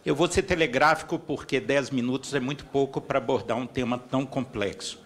Eu vou ser telegráfico porque 10 minutos é muito pouco para abordar um tema tão complexo.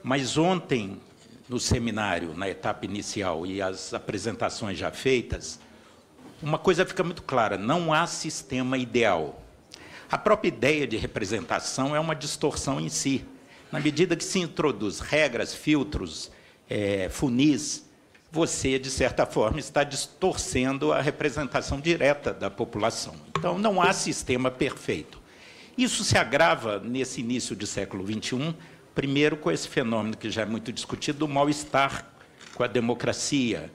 Mas ontem, no seminário, na etapa inicial, e as apresentações já feitas, uma coisa fica muito clara: não há sistema ideal. A própria ideia de representação é uma distorção em si. Na medida que se introduz regras, filtros, funis, você, de certa forma, está distorcendo a representação direta da população. Então, não há sistema perfeito. Isso se agrava nesse início do século XXI, primeiro com esse fenômeno que já é muito discutido, do mal-estar com a democracia,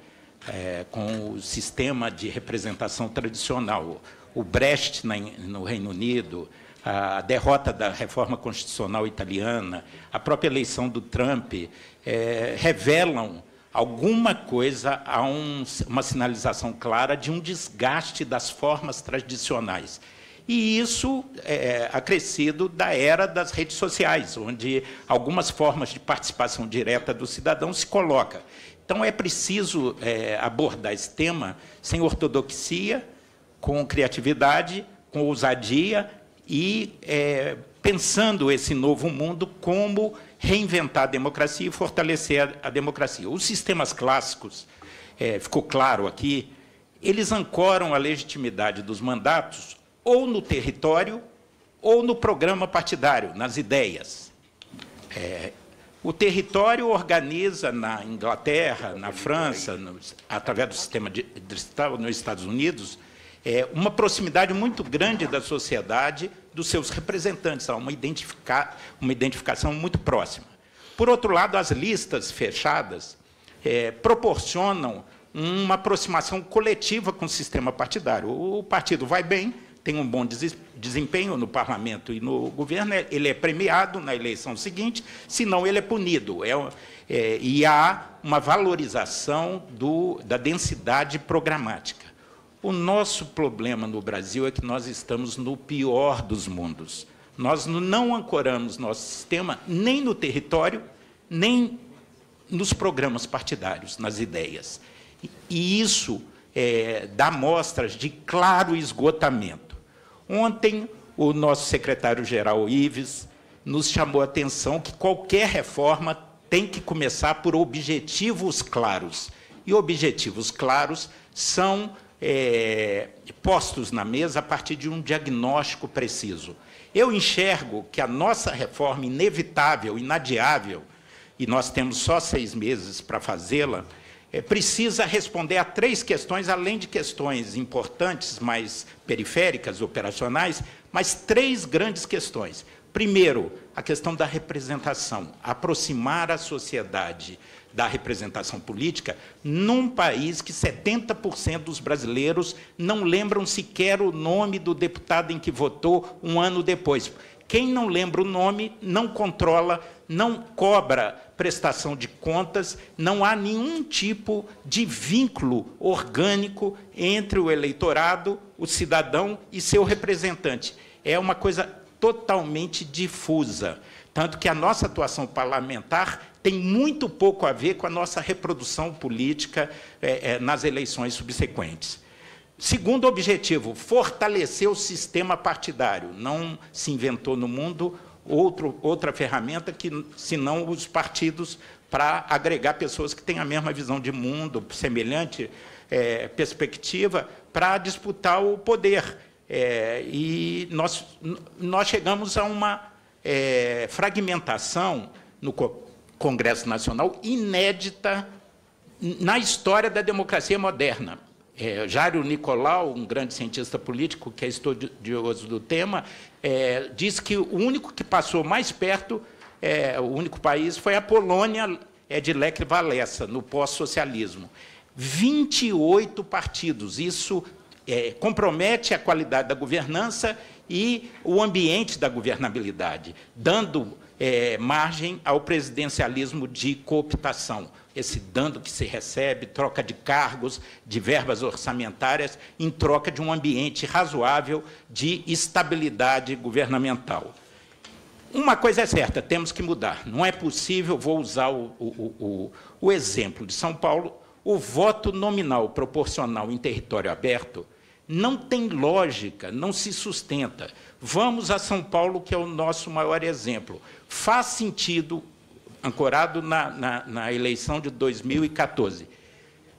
com o sistema de representação tradicional. O Brecht, no Reino Unido, a derrota da reforma constitucional italiana, a própria eleição do Trump, revelam alguma coisa, há uma sinalização clara de um desgaste das formas tradicionais. E isso é acrescido da era das redes sociais, onde algumas formas de participação direta do cidadão se colocam. Então, é preciso abordar esse tema sem ortodoxia, com criatividade, com ousadia e pensando esse novo mundo como reinventar a democracia e fortalecer a democracia. Os sistemas clássicos, ficou claro aqui, eles ancoram a legitimidade dos mandatos ou no território ou no programa partidário, nas ideias. O território organiza na Inglaterra, na França, através do sistema distrital nos Estados Unidos, uma proximidade muito grande da sociedade dos seus representantes, há uma identificação muito próxima. Por outro lado, as listas fechadas proporcionam uma aproximação coletiva com o sistema partidário. O partido vai bem, tem um bom desempenho no parlamento e no governo, ele é premiado na eleição seguinte, senão ele é punido. E há uma valorização da densidade programática. O nosso problema no Brasil é que nós estamos no pior dos mundos. Nós não ancoramos nosso sistema nem no território, nem nos programas partidários, nas ideias. E isso dá mostras de claro esgotamento. Ontem, o nosso secretário-geral, Ives, nos chamou a atenção que qualquer reforma tem que começar por objetivos claros. E objetivos claros são postos na mesa a partir de um diagnóstico preciso. Eu enxergo que a nossa reforma inevitável, inadiável, e nós temos só 6 meses para fazê-la, precisa responder a 3 questões, além de questões importantes, mais periféricas, operacionais, mas 3 grandes questões. Primeiro, a questão da representação, aproximar a sociedade da representação política num país que 70% dos brasileiros não lembram sequer o nome do deputado em que votou um ano depois. Quem não lembra o nome não controla, não cobra prestação de contas, não há nenhum tipo de vínculo orgânico entre o eleitorado, o cidadão e seu representante. É uma coisa totalmente difusa, tanto que a nossa atuação parlamentar tem muito pouco a ver com a nossa reprodução política nas eleições subsequentes. Segundo objetivo, fortalecer o sistema partidário. Não se inventou no mundo outra ferramenta senão os partidos para agregar pessoas que têm a mesma visão de mundo, semelhante perspectiva, para disputar o poder. E nós chegamos a uma fragmentação no Congresso Nacional inédita na história da democracia moderna. Jário Nicolau, um grande cientista político que é estudioso do tema, diz que o único que passou mais perto, o único país, foi a Polônia, de Lech Walesa, no pós-socialismo. 28 partidos, isso compromete a qualidade da governança e o ambiente da governabilidade, dando margem ao presidencialismo de cooptação, esse dando que se recebe, troca de cargos, de verbas orçamentárias, em troca de um ambiente razoável de estabilidade governamental. Uma coisa é certa, temos que mudar. Não é possível, vou usar o exemplo de São Paulo, o voto nominal proporcional em território aberto não tem lógica, não se sustenta. Vamos a São Paulo, que é o nosso maior exemplo. Faz sentido, ancorado na eleição de 2014,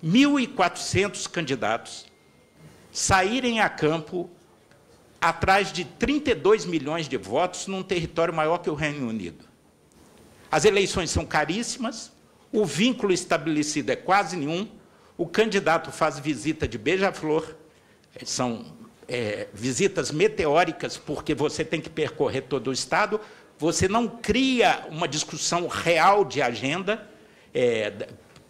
1.400 candidatos saírem a campo atrás de 32 milhões de votos num território maior que o Reino Unido. As eleições são caríssimas, o vínculo estabelecido é quase nenhum, o candidato faz visita de beija-flor, são visitas meteóricas, porque você tem que percorrer todo o Estado, você não cria uma discussão real de agenda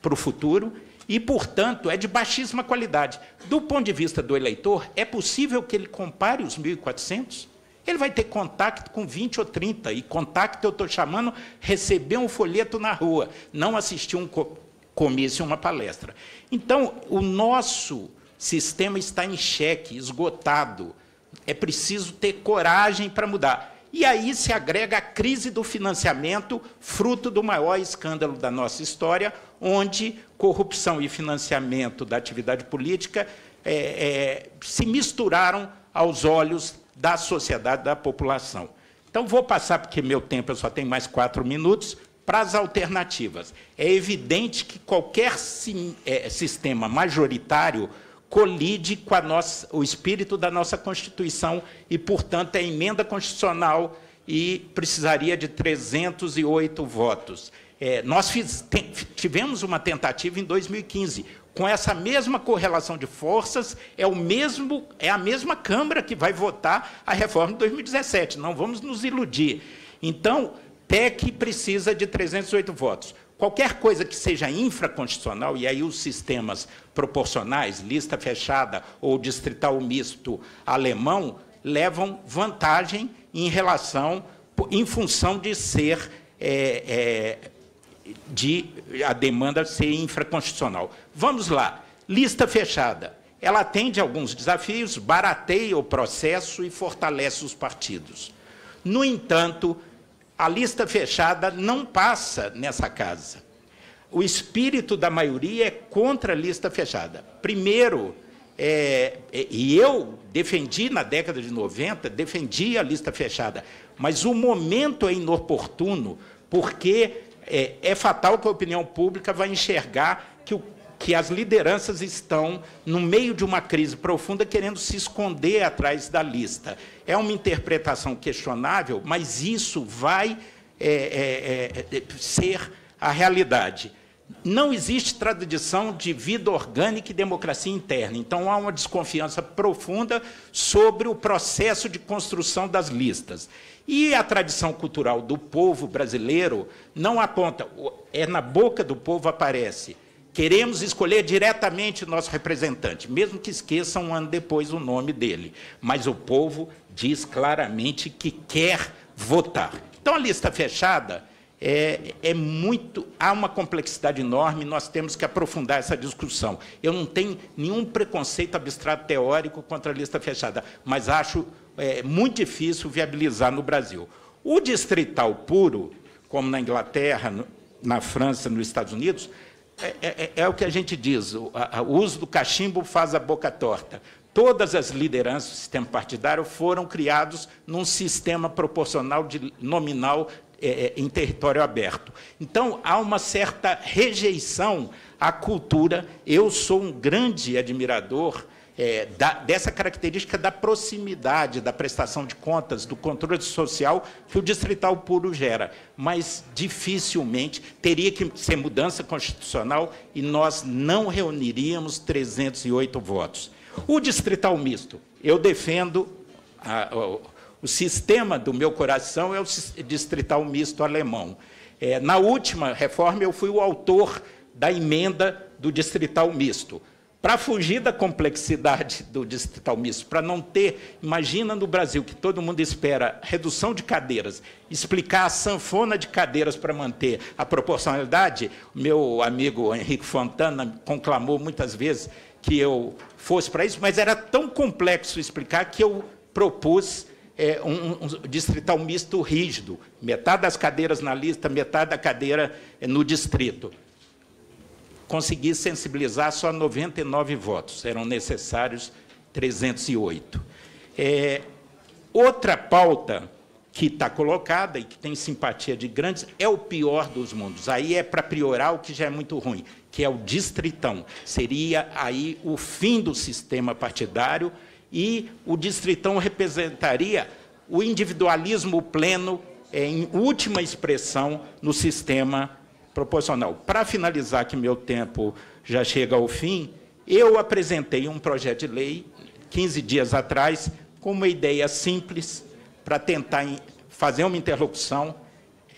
para o futuro, e, portanto, é de baixíssima qualidade. Do ponto de vista do eleitor, é possível que ele compare os 1.400? Ele vai ter contato com 20 ou 30, e contato eu estou chamando receber um folheto na rua, não assistir um comício, uma palestra. Então, o nosso sistema está em xeque, esgotado. É preciso ter coragem para mudar. E aí se agrega a crise do financiamento, fruto do maior escândalo da nossa história, onde corrupção e financiamento da atividade política se misturaram aos olhos da sociedade, da população. Então, vou passar, porque meu tempo eu só tenho mais 4 minutos, para as alternativas. É evidente que qualquer sistema majoritário colide com o espírito da nossa Constituição e, portanto, é emenda constitucional e precisaria de 308 votos. Nós tivemos uma tentativa em 2015, com essa mesma correlação de forças, é a mesma Câmara que vai votar a reforma de 2017, não vamos nos iludir. Então, PEC precisa de 308 votos. Qualquer coisa que seja infraconstitucional, e aí os sistemas proporcionais, lista fechada ou distrital misto alemão, levam vantagem em função de ser a demanda ser infraconstitucional. Vamos lá. Lista fechada. Ela atende a alguns desafios, barateia o processo e fortalece os partidos. No entanto, a lista fechada não passa nessa casa. O espírito da maioria é contra a lista fechada. Primeiro, e eu defendi na década de 90, defendi a lista fechada, mas o momento é inoportuno, porque é fatal que a opinião pública vai enxergar que as lideranças estão no meio de uma crise profunda querendo se esconder atrás da lista. É uma interpretação questionável, mas isso vai ser a realidade. Não existe tradição de vida orgânica e democracia interna, então há uma desconfiança profunda sobre o processo de construção das listas. E a tradição cultural do povo brasileiro não aponta, na boca do povo aparece: queremos escolher diretamente nosso representante, mesmo que esqueçam um ano depois o nome dele. Mas o povo diz claramente que quer votar. Então, a lista fechada há uma complexidade enorme, nós temos que aprofundar essa discussão. Eu não tenho nenhum preconceito abstrato teórico contra a lista fechada, mas acho muito difícil viabilizar no Brasil. O distrital puro, como na Inglaterra, na França, nos Estados Unidos, é o que a gente diz, o uso do cachimbo faz a boca torta. Todas as lideranças do sistema partidário foram criados num sistema proporcional nominal em território aberto. Então, há uma certa rejeição à cultura. Eu sou um grande admirador dessa característica da proximidade, da prestação de contas, do controle social que o distrital puro gera, mas dificilmente teria que ser mudança constitucional e nós não reuniríamos 308 votos. O distrital misto, eu defendo, o sistema do meu coração é o distrital misto alemão. Na última reforma, eu fui o autor da emenda do distrital misto. Para fugir da complexidade do distrital misto, para não ter... Imagina no Brasil, que todo mundo espera redução de cadeiras, explicar a sanfona de cadeiras para manter a proporcionalidade. Meu amigo Henrique Fontana conclamou muitas vezes que eu fosse para isso, mas era tão complexo explicar que eu propus um distrital misto rígido, metade das cadeiras na lista, metade da cadeira no distrito. Consegui sensibilizar só 99 votos, eram necessários 308. Outra pauta que está colocada e que tem simpatia de grandes é o pior dos mundos. Aí é para piorar o que já é muito ruim, que é o distritão. Seria aí o fim do sistema partidário e o distritão representaria o individualismo pleno em última expressão no sistema proporcional. Para finalizar, que meu tempo já chega ao fim, eu apresentei um projeto de lei 15 dias atrás com uma ideia simples para tentar fazer uma interlocução.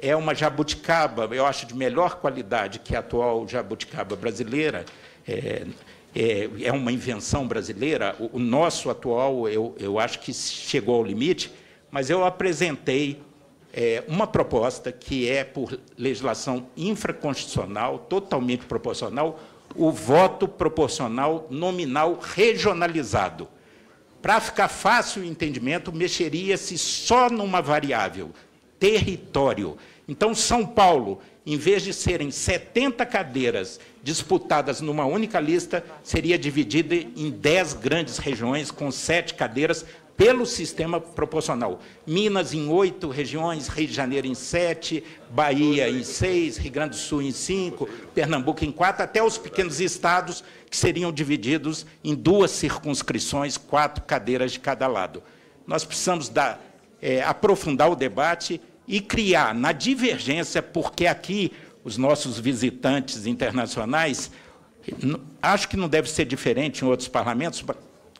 É uma jabuticaba, eu acho, de melhor qualidade que a atual jabuticaba brasileira. É uma invenção brasileira. O nosso atual, eu acho que chegou ao limite, mas eu apresentei uma proposta que é, por legislação infraconstitucional, totalmente proporcional, o voto proporcional nominal regionalizado. Para ficar fácil o entendimento, mexeria-se só numa variável, território. Então, São Paulo, em vez de serem 70 cadeiras disputadas numa única lista, seria dividida em 10 grandes regiões, com 7 cadeiras, pelo sistema proporcional. Minas em 8 regiões, Rio de Janeiro em 7, Bahia em 6, Rio Grande do Sul em 5, Pernambuco em 4, até os pequenos estados, que seriam divididos em 2 circunscrições, 4 cadeiras de cada lado. Nós precisamos aprofundar o debate e criar, na divergência, porque aqui os nossos visitantes internacionais, acho que não deve ser diferente em outros parlamentos,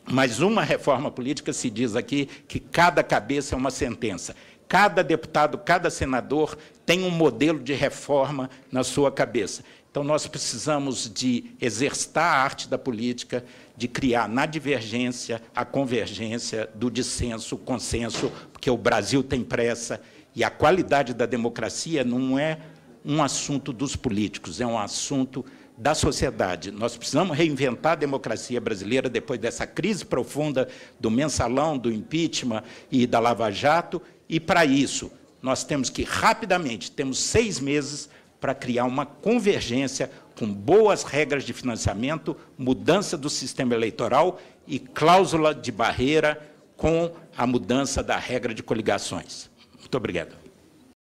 mas uma reforma política se diz aqui que cada cabeça é uma sentença. Cada deputado, cada senador tem um modelo de reforma na sua cabeça. Então, nós precisamos de exercitar a arte da política, de criar na divergência a convergência do dissenso, o consenso, porque o Brasil tem pressa e a qualidade da democracia não é um assunto dos políticos, é um assunto da sociedade. Nós precisamos reinventar a democracia brasileira depois dessa crise profunda do mensalão, do impeachment e da Lava Jato, e, para isso, nós temos que, rapidamente, temos 6 meses para criar uma convergência com boas regras de financiamento, mudança do sistema eleitoral e cláusula de barreira com a mudança da regra de coligações. Muito obrigado.